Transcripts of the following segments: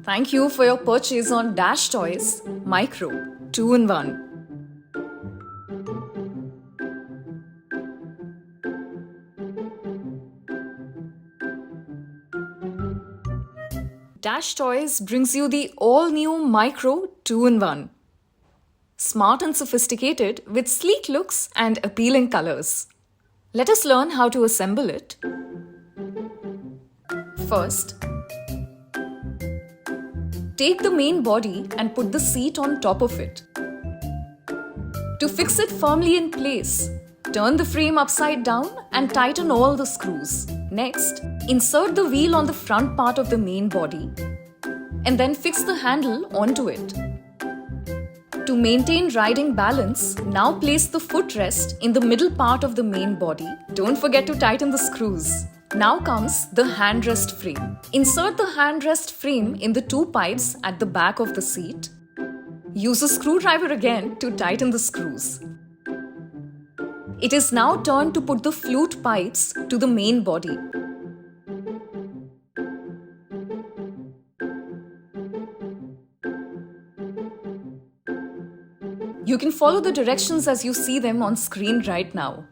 Thank you for your purchase on Dash Toys Micro 2-in-1. Dash Toys brings you the all-new Micro 2-in-1. Smart and sophisticated with sleek looks and appealing colors. Let us learn how to assemble it. First, take the main body and put the seat on top of it. To fix it firmly in place, turn the frame upside down and tighten all the screws. Next, insert the wheel on the front part of the main body and then fix the handle onto it. To maintain riding balance, now place the footrest in the middle part of the main body. Don't forget to tighten the screws. Now comes the handrest frame. Insert the handrest frame in the two pipes at the back of the seat. Use a screwdriver again to tighten the screws. It is now turn to put the flute pipes to the main body. You can follow the directions as you see them on screen right now.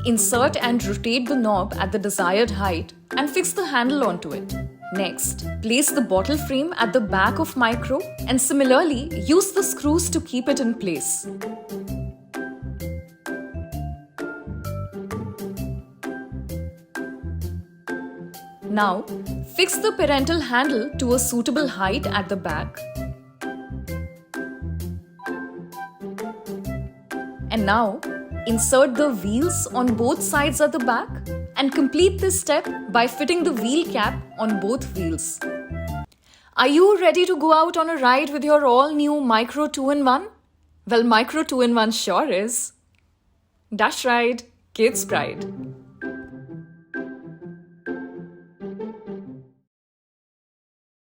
Insert and rotate the knob at the desired height and fix the handle onto it. Next, place the bottle frame at the back of Micro and similarly use the screws to keep it in place. Now, fix the parental handle to a suitable height at the back. And now, insert the wheels on both sides at the back and complete this step by fitting the wheel cap on both wheels. Are you ready to go out on a ride with your all-new Micro 2-in-1? Well, Micro 2-in-1 sure is. Dash Ride, Kids Pride.